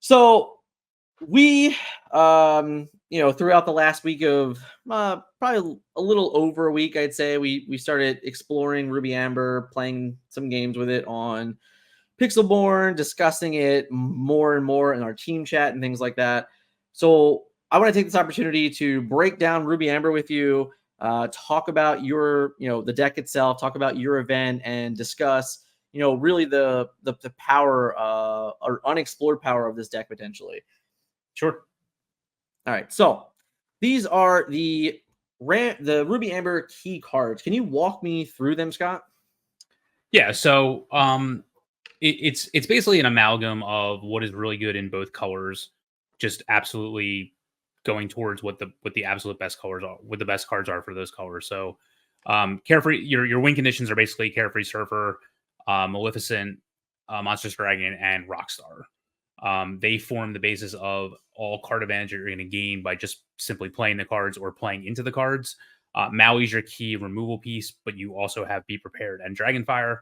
So we, throughout the last week of probably a little over a week, I'd say we started exploring Ruby Amber, playing some games with it on Pixelborn, discussing it more and more in our team chat and things like that. So I want to take this opportunity to break down Ruby Amber with you, talk about your, the deck itself, talk about your event, and discuss, really the power or unexplored power of this deck potentially. Sure. All right, so these are the Ruby Amber key cards. Can you walk me through them, Scott? Yeah. So it's basically an amalgam of what is really good in both colors, just absolutely going towards what the absolute best colors are, what the best cards are for those colors. So Carefree, your win conditions are basically Carefree Surfer, Maleficent, Monstrous Dragon, and Rockstar. They form the basis of all card advantage you're going to gain by just simply playing the cards or playing into the cards. Maui's your key removal piece, but you also have Be Prepared and Dragonfire.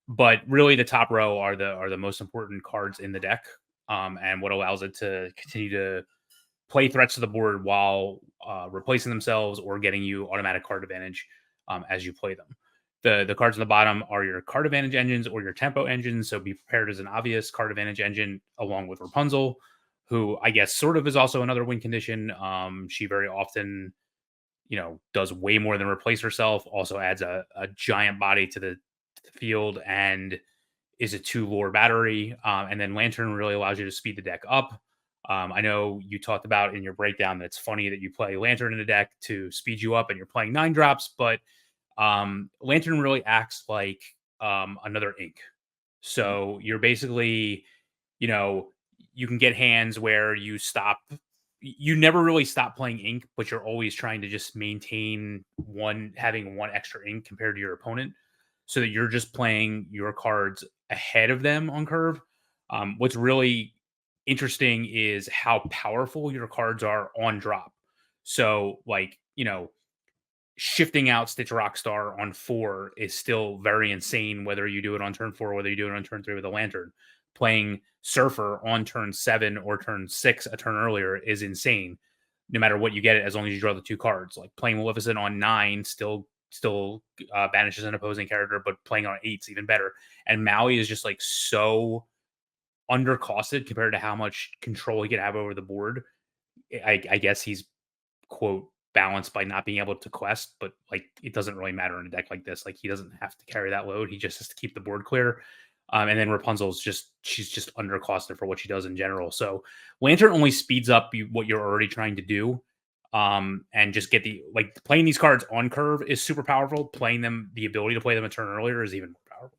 But really, the top row are the most important cards in the deck, and what allows it to continue to play threats to the board while replacing themselves or getting you automatic card advantage as you play them. The cards on the bottom are your card advantage engines or your tempo engines. So Be Prepared as an obvious card advantage engine, along with Rapunzel, who I guess sort of is also another win condition. She very often, does way more than replace herself. Also adds a giant body to the field and is a 2 lore battery. And then Lantern really allows you to speed the deck up. I know you talked about in your breakdown that it's funny that you play Lantern in the deck to speed you up and you're playing 9 drops, but Lantern really acts like another ink. So you're basically, you can get hands where you never really stop playing ink, but you're always trying to just maintain having one extra ink compared to your opponent, so that you're just playing your cards ahead of them on curve. What's really interesting is how powerful your cards are on drop. So, shifting out Stitch Rockstar on 4 is still very insane, whether you do it on turn 4, whether you do it on turn 3 with a Lantern. Playing Surfer on turn 7 or turn 6 a turn earlier is insane, no matter what you get it, as long as you draw the 2 cards. Like playing Maleficent on 9 still banishes an opposing character, but playing on 8's even better. And Maui is just so undercosted compared to how much control he can have over the board. I guess he's, quote, balanced by not being able to quest, but it doesn't really matter in a deck like this. He doesn't have to carry that load. He just has to keep the board clear. And then Rapunzel's she's just undercosted for what she does in general. So Lantern only speeds up what you're already trying to do. And just get playing these cards on curve is super powerful. Playing them, the ability to play them a turn earlier is even more powerful.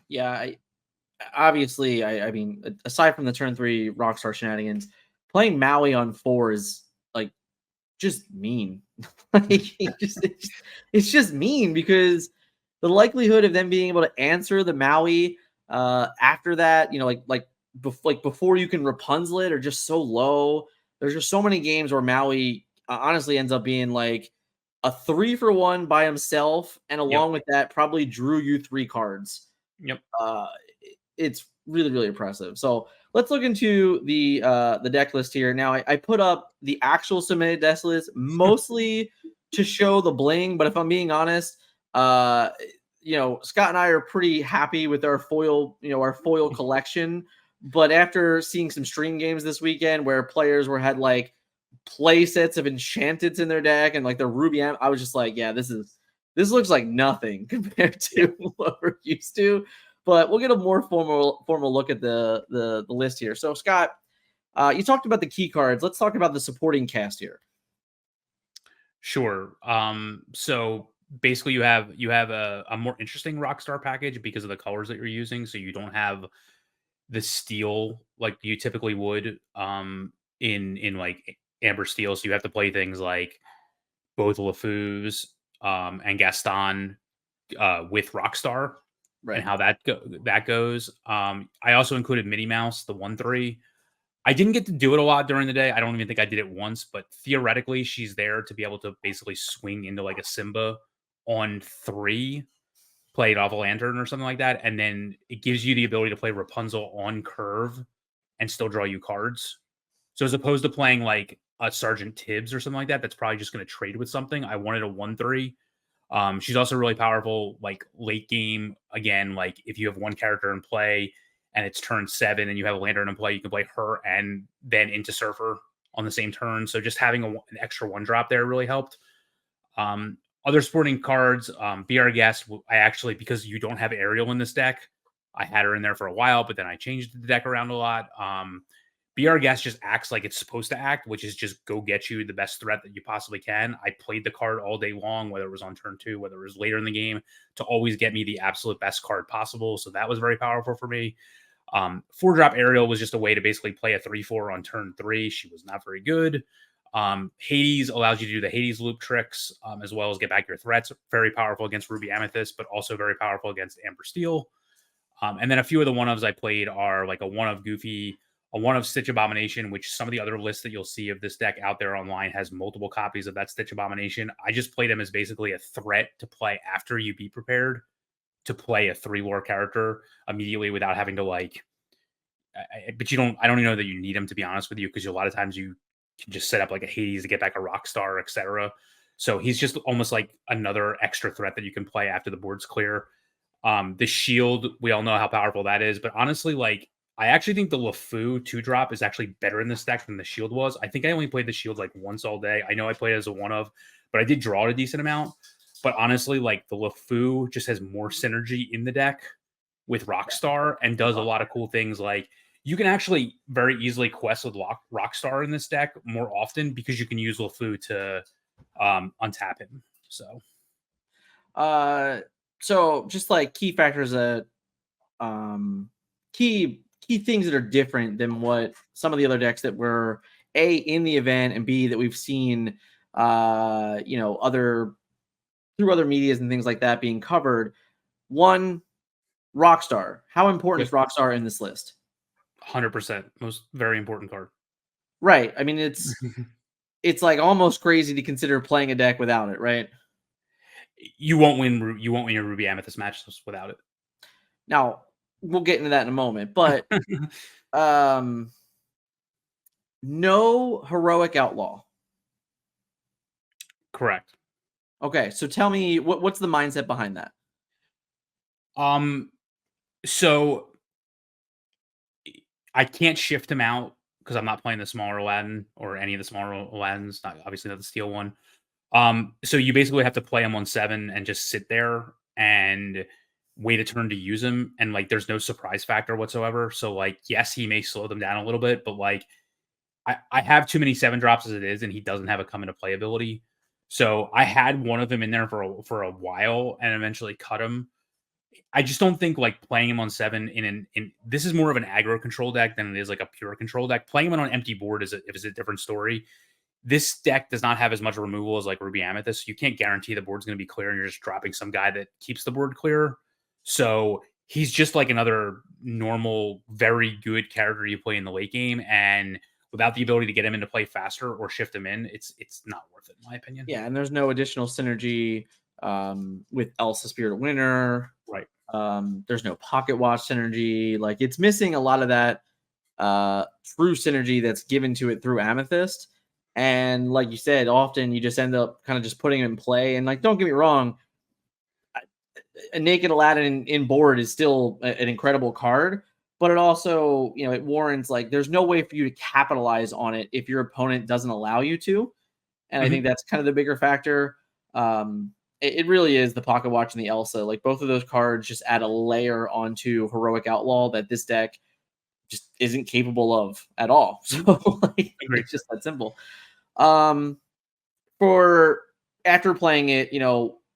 Yeah, I mean, aside from the turn 3 Rockstar shenanigans, playing Maui on 4 is just mean. It's just mean, because the likelihood of them being able to answer the Maui after that, before you can Rapunzel it, are just so low. There's just so many games where Maui honestly ends up being a 3-for-1 by himself, and along with that, probably drew you 3 cards. Yep. It's really, really impressive. So let's look into the deck list here. Now, I put up the actual submitted deck list mostly to show the bling, but if I'm being honest, Scott and I are pretty happy with our foil collection. But after seeing some stream games this weekend where players had play sets of enchanteds in their deck and their Ruby Amp, I was just yeah, this looks like nothing compared to what we're used to. But we'll get a more formal look at the list here. So, Scott, you talked about the key cards. Let's talk about the supporting cast here. Sure. So basically, you have a more interesting Rockstar package because of the colors that you're using. So you don't have the steel like you typically would in Amber Steel. So you have to play things like both LeFou's and Gaston with Rockstar. Right. And how that goes. I also included Minnie Mouse, the 1/3. I didn't get to do it a lot during the day. I don't even think I did it once, but theoretically, she's there to be able to basically swing into a Simba on 3, play it off a Lantern or something like that, and then it gives you the ability to play Rapunzel on curve and still draw you cards. So as opposed to playing like a Sergeant Tibbs or something like that, that's probably just going to trade with something. I wanted a 1/3. She's also really powerful, like late game. Again, like if you have one character in play and it's turn 7 and you have a Lantern in play, you can play her and then into Surfer on the same turn. So just having an extra 1-drop there really helped. Other sporting cards, Be Our Guest. I actually, because you don't have Ariel in this deck, I had her in there for a while, but then I changed the deck around a lot. Be Our Guest just acts like it's supposed to act, which is just go get you the best threat that you possibly can. I played the card all day long, whether it was on turn 2, whether it was later in the game, to always get me the absolute best card possible. So that was very powerful for me. 4-drop Ariel was just a way to basically play a 3/4 on turn 3. She was not very good. Hades allows you to do the Hades loop tricks, as well as get back your threats. Very powerful against Ruby Amethyst, but also very powerful against Amber Steel. And then a few of the 1-ofs I played are like a 1-of Goofy, a 1-of Stitch Abomination, which some of the other lists that you'll see of this deck out there online has multiple copies of that Stitch Abomination. I just played him as basically a threat to play after you be prepared to play a 3-lore character immediately without having to like. But I don't even know that you need him, to be honest with you, because a lot of times you can just set up like a Hades to get back a Rockstar, etc. So he's just almost like another extra threat that you can play after the board's clear. The shield, we all know how powerful that is, but honestly, like I actually think the LeFou 2-drop is actually better in this deck than the shield was. I think I only played the shield like once all day. I know I played it as a 1-of, but I did draw it a decent amount. But honestly, like the LeFou just has more synergy in the deck with Rockstar and does a lot of cool things. Like you can actually very easily quest with Rockstar in this deck more often because you can use LeFou to untap him. So just like key factors that key things that are different than what some of the other decks that were A in the event and B that we've seen other through other medias and things like that being covered. One, Rockstar. How important is Rockstar in this list? 100%. Most very important card. Right. I mean, it's like almost crazy to consider playing a deck without it, right? You won't win your Ruby Amethyst matches without it. Now, we'll get into that in a moment, but no Heroic Outlaw. Correct. Okay, so tell me what's the mindset behind that? So I can't shift him out because I'm not playing the smaller Aladdin or any of the smaller Aladdins, obviously not the steel one. So you basically have to play him on 7 and just sit there and wait a turn to use him. And like, there's no surprise factor whatsoever. So like, yes, he may slow them down a little bit, but like, I have too many 7-drops as it is, and he doesn't have a come into play ability. So I had one of them in there for a while and eventually cut him. I just don't think like playing him on 7 in this is more of an aggro control deck than it is like a pure control deck. Playing him on an empty board is a different story. This deck does not have as much removal as like Ruby Amethyst. You can't guarantee the board's going to be clear and you're just dropping some guy that keeps the board clear. So he's just like another normal, very good character you play in the late game. And without the ability to get him into play faster or shift him in, it's not worth it, in my opinion. Yeah, and there's no additional synergy with Elsa Spirit of Winter. Right. There's no Pocket Watch synergy. Like it's missing a lot of that true synergy that's given to it through Amethyst. And like you said, often you just end up kind of just putting it in play. And like, don't get me wrong, a Naked Aladdin in board is still an incredible card, but it also, it warrants like there's no way for you to capitalize on it if your opponent doesn't allow you to. And I think that's kind of the bigger factor. It really is the Pocket Watch and the Elsa. Like both of those cards just add a layer onto Heroic Outlaw that this deck just isn't capable of at all. So like, it's just that simple. For after playing it,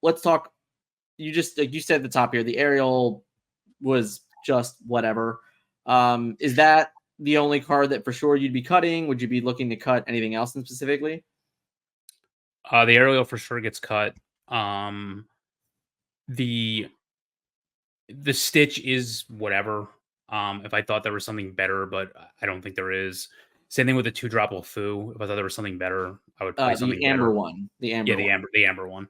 let's talk. You just like you said at the top here, the Ariel was just whatever. Is that the only card that for sure you'd be cutting? Would you be looking to cut anything else in specifically? The Ariel for sure gets cut. The Stitch is whatever. If I thought there was something better, but I don't think there is. Same thing with the 2-drop LeFou. If I thought there was something better, I would play something the Amber better. one. The Amber one.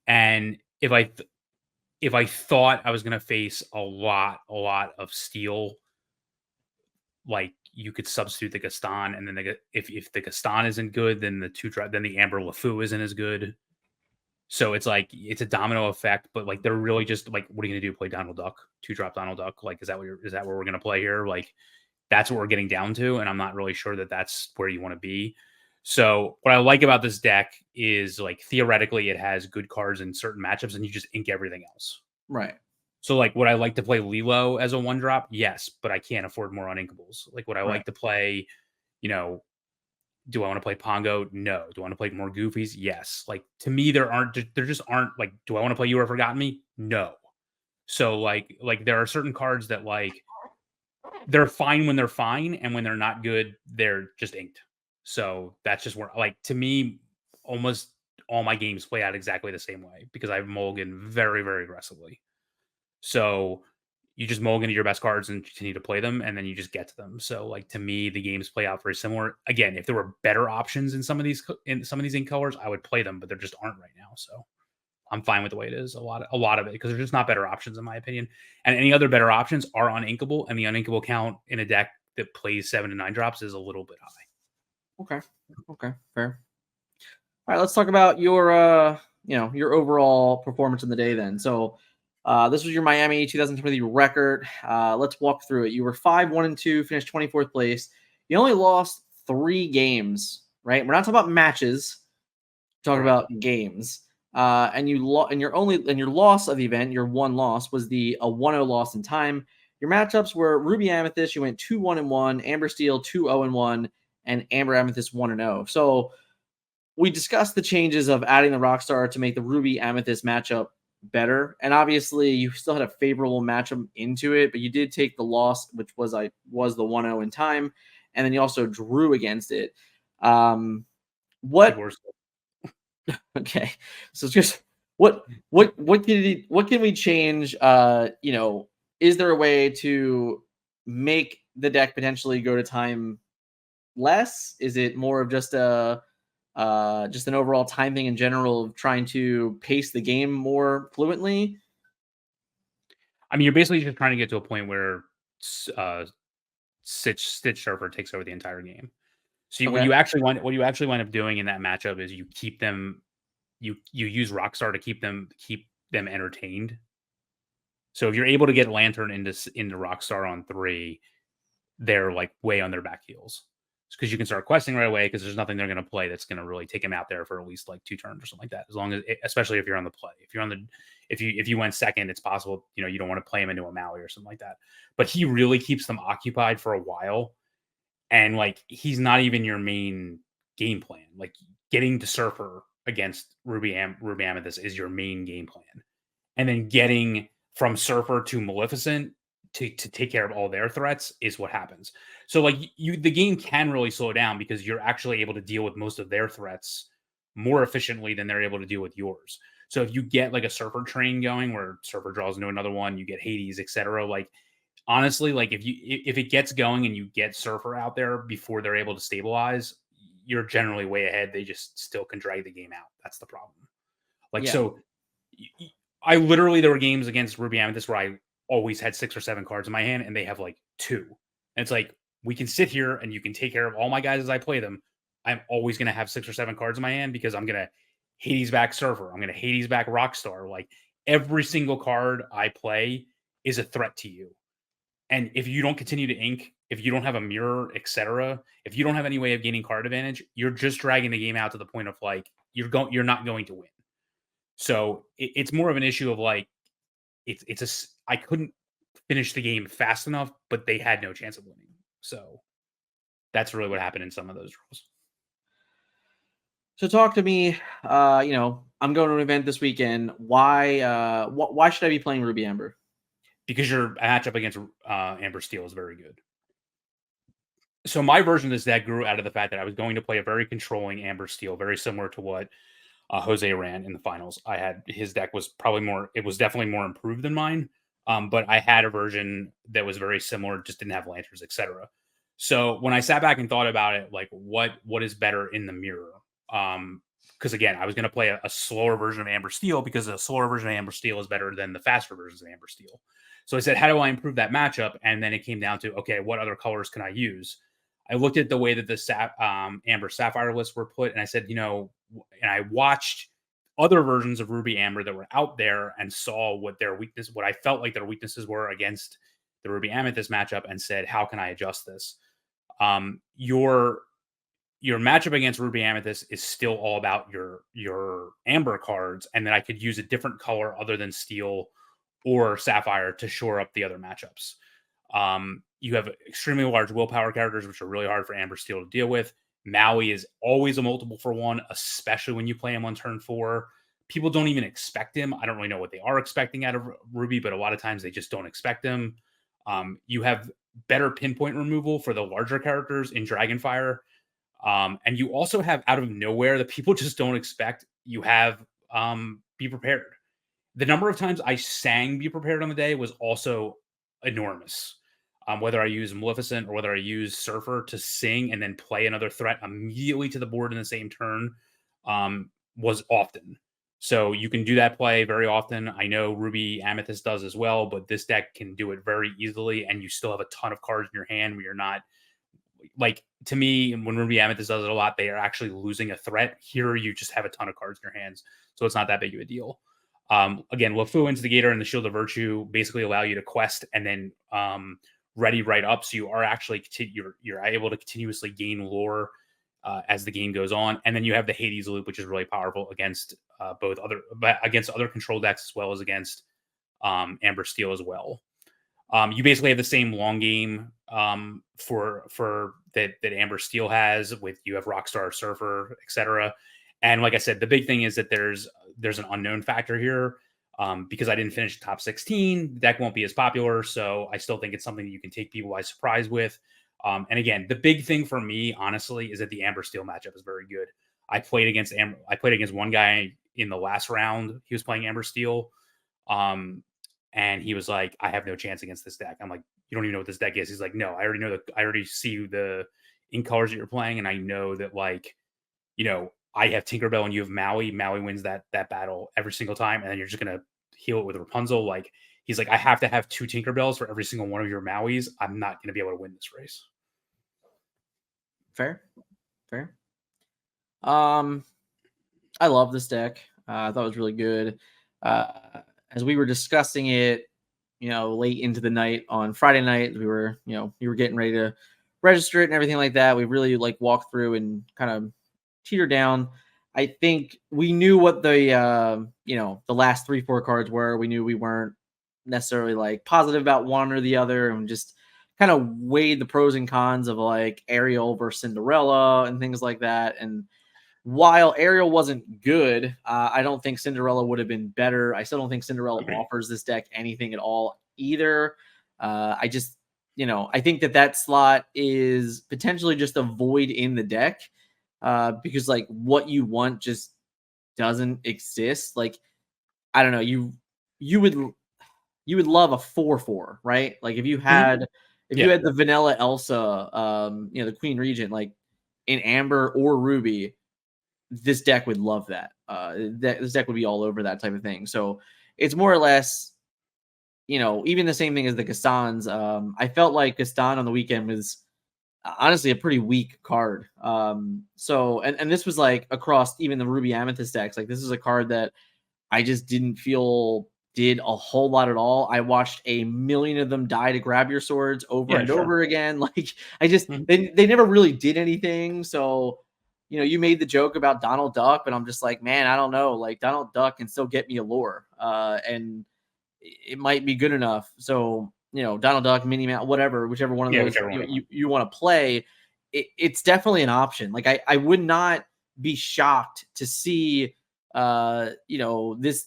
And if I thought I was going to face a lot of steel, like you could substitute the Gaston, and then if the Gaston isn't good, then then the Amber LeFou isn't as good. So it's like it's a domino effect, but like they're really just like, what are you gonna do? Play Donald Duck, 2-drop Donald Duck? Like, is that what we're gonna play here? Like, that's what we're getting down to, and I'm not really sure that that's where you want to be. So what I like about this deck is, like, theoretically it has good cards in certain matchups, and you just ink everything else. Right. So, like, would I like to play Lilo as a 1-drop? Yes, but I can't afford more uninkables. Like, would I like to play, do I want to play Pongo? No. Do I want to play more Goofies? Yes. Like, to me, there just aren't, like, do I want to play You Or Forgotten Me? No. So, like there are certain cards that, like, they're fine when they're fine, and when they're not good, they're just inked. So that's just where, like, to me, almost all my games play out exactly the same way because I mulligan very, very aggressively. So you just mulligan to your best cards and continue to play them, and then you just get to them. So, like, to me, the games play out very similar. Again, if there were better options in some of these ink colors, I would play them, but there just aren't right now. So I'm fine with the way it is. A lot of it, because there's just not better options in my opinion. And any other better options are uninkable, and the uninkable count in a deck that plays 7 to 9 drops is a little bit high. Okay, fair. All right, let's talk about your your overall performance in the day then. So this was your Miami 2023 record. Let's walk through it. You were 5-1-2, finished 24th place. You only lost 3 games, right? We're not talking about matches. We're talking about games. And your loss of the event, your one loss was a 1-0 loss in time. Your matchups were Ruby Amethyst. You went 2-1-1, Amber Steel 2-0-1, and Amber Amethyst 1-0. So we discussed the changes of adding the Rockstar to make the Ruby Amethyst matchup better. And obviously you still had a favorable matchup into it, but you did take the loss, which was the 1-0 in time. And then you also drew against it. Okay. So it's just what can we change? Is there a way to make the deck potentially go to time less? Is it more of just an overall time thing in general of trying to pace the game more fluently? I mean, you're basically just trying to get to a point where Stitch Surfer takes over the entire game. So what you actually wind up doing in that matchup is you keep them, you use Rockstar to keep them entertained. So if you're able to get Lantern into Rockstar on 3, they're like way on their back heels, because you can start questing right away, because there's nothing they're going to play that's going to really take him out there for at least like 2 turns or something like that. As long as, especially if you're on the play, if you went second, it's possible, you don't want to play him into a Maui or something like that. But he really keeps them occupied for a while. And, like, he's not even your main game plan. Like, getting to Surfer against Ruby Amethyst is your main game plan. And then getting from Surfer to Maleficent to take care of all their threats is what happens. So, like, the game can really slow down because you're actually able to deal with most of their threats more efficiently than they're able to deal with yours. So if you get like a Surfer train going where Surfer draws into another one, you get Hades, etc. Like, honestly, like, if it gets going and you get Surfer out there before they're able to stabilize, you're generally way ahead. They just still can drag the game out. That's the problem. Like, so I literally, there were games against Ruby Amethyst where I always had 6 or 7 cards in my hand and they have like 2. And it's like, we can sit here and you can take care of all my guys as I play them. I'm always going to have 6 or 7 cards in my hand because I'm going to Hades back Surfer. I'm going to Hades back Rockstar. Like, every single card I play is a threat to you. And if you don't continue to ink, if you don't have a mirror, etc., if you don't have any way of gaining card advantage, you're just dragging the game out to the point of like, you're not going to win. So it's more of an issue of like, I couldn't finish the game fast enough, but they had no chance of winning. So that's really what happened in some of those draws. So talk to me. I'm going to an event this weekend. Why should I be playing Ruby Amber? Because your matchup against Amber Steel is very good. So my version of this deck grew out of the fact that I was going to play a very controlling Amber Steel, very similar to what Jose ran in the finals. His deck was definitely more improved than mine. But I had a version that was very similar, just didn't have lanterns, etc. So when I sat back and thought about it, like, what is better in the mirror? because again, I was going to play a slower version of Amber Steel because a slower version of Amber Steel is better than the faster versions of Amber Steel. So I said, how do I improve that matchup? And then it came down to, okay, what other colors can I use? I looked at the way that the Amber Sapphire lists were put, and I said, and I watched other versions of Ruby Amber that were out there and saw what I felt like their weaknesses were against the Ruby Amethyst matchup, and said, how can I adjust this? Your matchup against Ruby Amethyst is still all about your Amber cards, and then I could use a different color other than Steel or Sapphire to shore up the other matchups. You have extremely large willpower characters, which are really hard for Amber Steel to deal with. Maui is always a multiple for one, especially when you play him on turn 4. People don't even expect him. I don't really know what they are expecting out of Ruby, but a lot of times they just don't expect him. You have better pinpoint removal for the larger characters in Dragonfire. And you also have, out of nowhere, that people just don't expect, you have Be Prepared. The number of times I sang Be Prepared on the day was also enormous. Whether I use Maleficent or whether I use Surfer to sing and then play another threat immediately to the board in the same turn was often. So you can do that play very often. I know Ruby Amethyst does as well, but this deck can do it very easily, and you still have a ton of cards in your hand where you're not, like, to me, when Ruby Amethyst does it a lot, they are actually losing a threat. Here, you just have a ton of cards in your hands, so it's not that big of a deal. Again, LeFou Instigator and the Shield of Virtue basically allow you to quest and then ready right up, so you are actually you're able to continuously gain lore as the game goes on. And then you have the Hades loop, which is really powerful against against other control decks as well as against Amber Steel as well. You basically have the same long game for that Amber Steel has, with you have Rockstar, Surfer, etc. And like I said, the big thing is that there's an unknown factor here. Because I didn't finish the top 16, the deck won't be as popular. So I still think it's something that you can take people by surprise with. And again, the big thing for me, honestly, is that the Amber Steel matchup is very good. I played against one guy in the last round. He was playing Amber Steel. And he was like, I have no chance against this deck. I'm like, you don't even know what this deck is. He's like, no, I already see the in colors that you're playing. And I know that, like, I have Tinkerbell and you have Maui. Maui wins that battle every single time. And then you're just going to heal it with Rapunzel. Like, he's like, I have to have 2 Tinkerbells for every single one of your Mauis. I'm not going to be able to win this race. Fair. I love this deck. I thought it was really good. As we were discussing it, late into the night on Friday night, we were getting ready to register it and everything like that. We really walked through and kind of teeter down. I think we knew what the the last 3-4 cards were. We knew we weren't necessarily positive about one or the other, and just kind of weighed the pros and cons of Ariel versus Cinderella and things like that. And while Ariel wasn't good, I don't think Cinderella would have been better. I still don't think Cinderella offers this deck anything at all either. I just, I think that slot is potentially just a void in the deck. Because what you want just doesn't exist. I don't know, you would love a 4/4, right? If you had you had the vanilla Elsa, the Queen Regent, in Amber or Ruby, this deck would love that. This deck would be all over that type of thing. So it's more or less, even the same thing as the Gastons. I felt like Gaston on the weekend was honestly a pretty weak card. So this was across even the Ruby Amethyst decks. This is a card that I just didn't feel did a whole lot at all. I watched a million of them die to grab your swords over and over again. I just they never really did anything. So you made the joke about Donald Duck, but I'm just man, I don't know. Donald Duck can still get me a lore, and it might be good enough. So Donald Duck, Minnie Mouse, whatever, whichever one of those you want to play, it's definitely an option. I would not be shocked to see this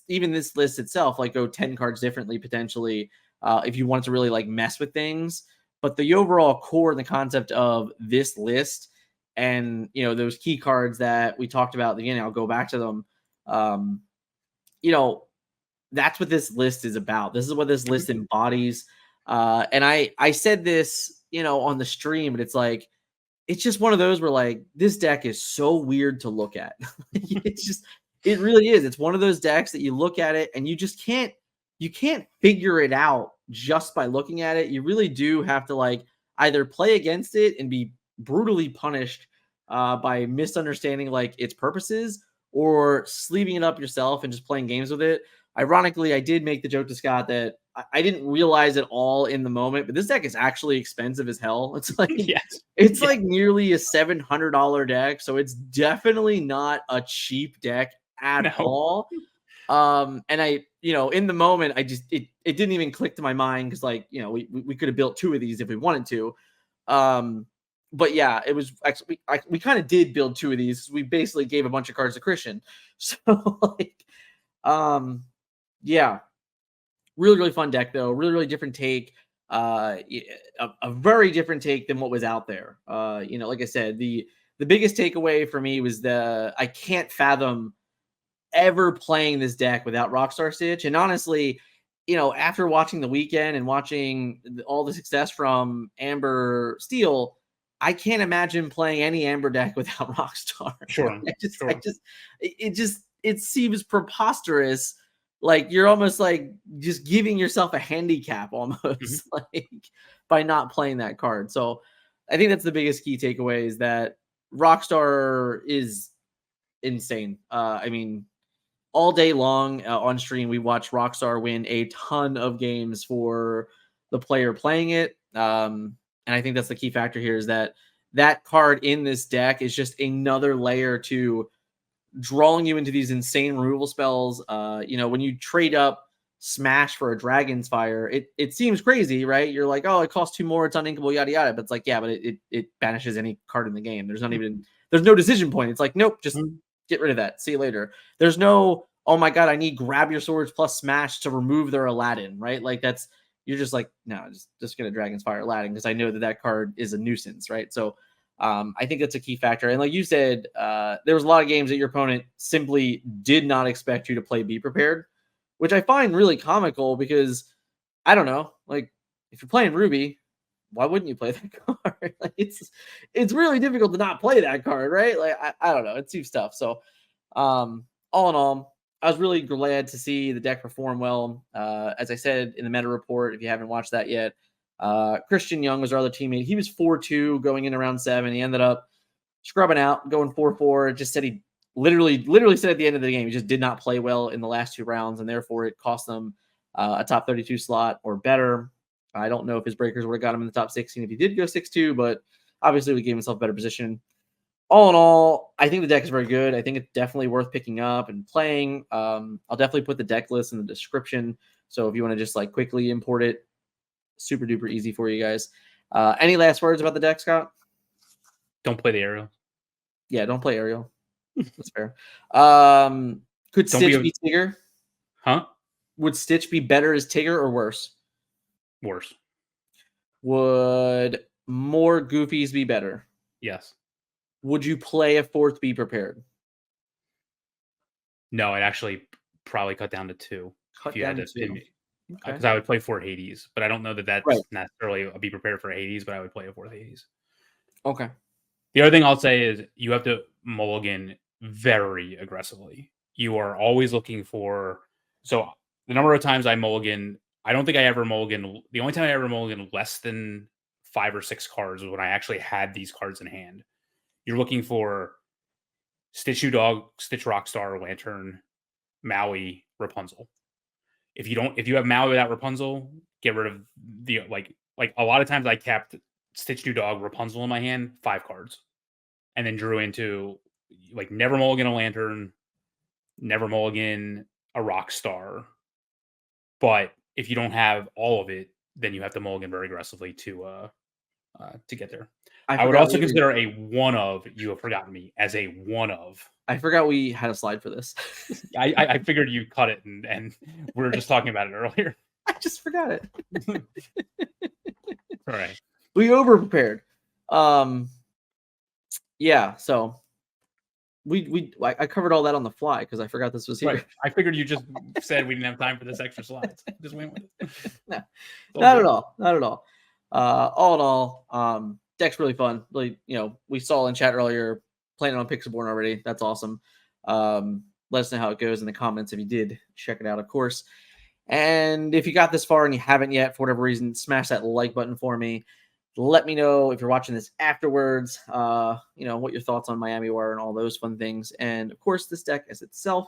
list itself go 10 cards differently potentially, if you wanted to really mess with things. But the overall core and the concept of this list, and those key cards that we talked about at the beginning, I'll go back to them. That's what this list is about. This is what this list embodies. And I said this, on the stream, but it's it's just one of those where like this deck is so weird to look at. It really is. It's one of those decks that you look at it and you just can't figure it out just by looking at it. You really do have to like either play against it and be brutally punished by misunderstanding like its purposes, or sleeving it up yourself and just playing games with it. Ironically, I did make the joke to Scott that I didn't realize it all in the moment, but this deck is actually expensive as hell. It's like like nearly a $700 deck, so it's definitely not a cheap deck at all. And I, in the moment, I just it didn't even click to my mind because like we could have built 2 of these if we wanted to. But yeah, it was actually we kind of did build 2 of these. We basically gave a bunch of cards to Christian, so like, yeah, really, really fun deck though. Really, really different take. A very different take than what was out there. Like I said, the biggest takeaway for me was I can't fathom ever playing this deck without Rockstar Stitch. And honestly, after watching the weekend and watching all the success from Amber Steel, I can't imagine playing any Amber deck without Rockstar. Sure. It seems preposterous. Like you're almost like just giving yourself a handicap almost like by not playing that card. So I think that's the biggest key takeaway is that Rockstar is insane. I mean, all day long on stream, we watch Rockstar win a ton of games for the player playing it. And I think that's the key factor here is that card in this deck is just another layer to drawing you into these insane removal spells. When you trade up Smash for a Dragon's Fire, it seems crazy, right? You're like, oh, it costs 2 more, it's uninkable, yada yada. But it's like, yeah, but it banishes any card in the game. There's no decision point. It's like, nope, just get rid of that. See you later. There's no, oh my god, I need Grab Your Swords plus Smash to remove their Aladdin, right? Like you're just like, no, just get a Dragon's Fire Aladdin because I know that card is a nuisance, right? So I think that's a key factor. And like you said, there was a lot of games that your opponent simply did not expect you to play Be Prepared, which I find really comical because I don't know, like if you're playing Ruby, why wouldn't you play that card? Like it's really difficult to not play that card, right? Like I don't know, it seems tough. So all in all, I was really glad to see the deck perform well. As I said in the meta report, if you haven't watched that yet, Christian Young was our other teammate. He was 4-2 going into round 7. He ended up scrubbing out, going 4-4. Just said he literally said at the end of the game, he just did not play well in the last 2 rounds, and therefore it cost them a top 32 slot or better. I don't know if his breakers would have got him in the top 16 if he did go 6-2, but obviously we gave himself a better position. All in all, I think the deck is very good. I think it's definitely worth picking up and playing. I'll definitely put the deck list in the description. So if you want to just like quickly import it, super duper easy for you guys. Any last words about the deck, Scott? Don't play the Ariel. Yeah, don't play Ariel. That's fair. Could Stitch be Tigger? Huh? Would Stitch be better as Tigger or worse? Worse. Would more Goofies be better? Yes. Would you play a 4th Be Prepared? No, I'd actually probably cut down to 2 if you had to pin me. Because I would play 4 Hades, but I don't know that that's necessarily a Be Prepared for Hades, but I would play a 4th Hades. Okay. The other thing I'll say is you have to mulligan very aggressively. You are always looking for... So the number of times I mulligan, I don't think I ever mulligan... The only time I ever mulligan less than 5 or 6 cards was when I actually had these cards in hand. You're looking for Stitch U Dog, Stitch Rockstar, Lantern, Maui, Rapunzel. If you have Maui without Rapunzel, get rid of the like a lot of times I kept Stitch U Dog, Rapunzel in my hand, 5 cards. And then drew into like never mulligan a Lantern, never mulligan a Rockstar. But if you don't have all of it, then you have to mulligan very aggressively to get there. I would also consider a one of You Have Forgotten Me as a one of. I forgot we had a slide for this. I figured you cut it and we were just talking about it earlier. I just forgot it. All right. We over prepared. Yeah, so I covered all that on the fly because I forgot this was here. Right. I figured you just said we didn't have time for this extra slides. Just went with it. No, not at all. Not at all. All in all, deck's really fun. Really, we saw in chat earlier playing on Pixelborn already. That's awesome. Let us know how it goes in the comments if you did check it out, of course. And if you got this far and you haven't yet, for whatever reason, smash that like button for me. Let me know if you're watching this afterwards, what your thoughts on Miami were and all those fun things. And of course, this deck as itself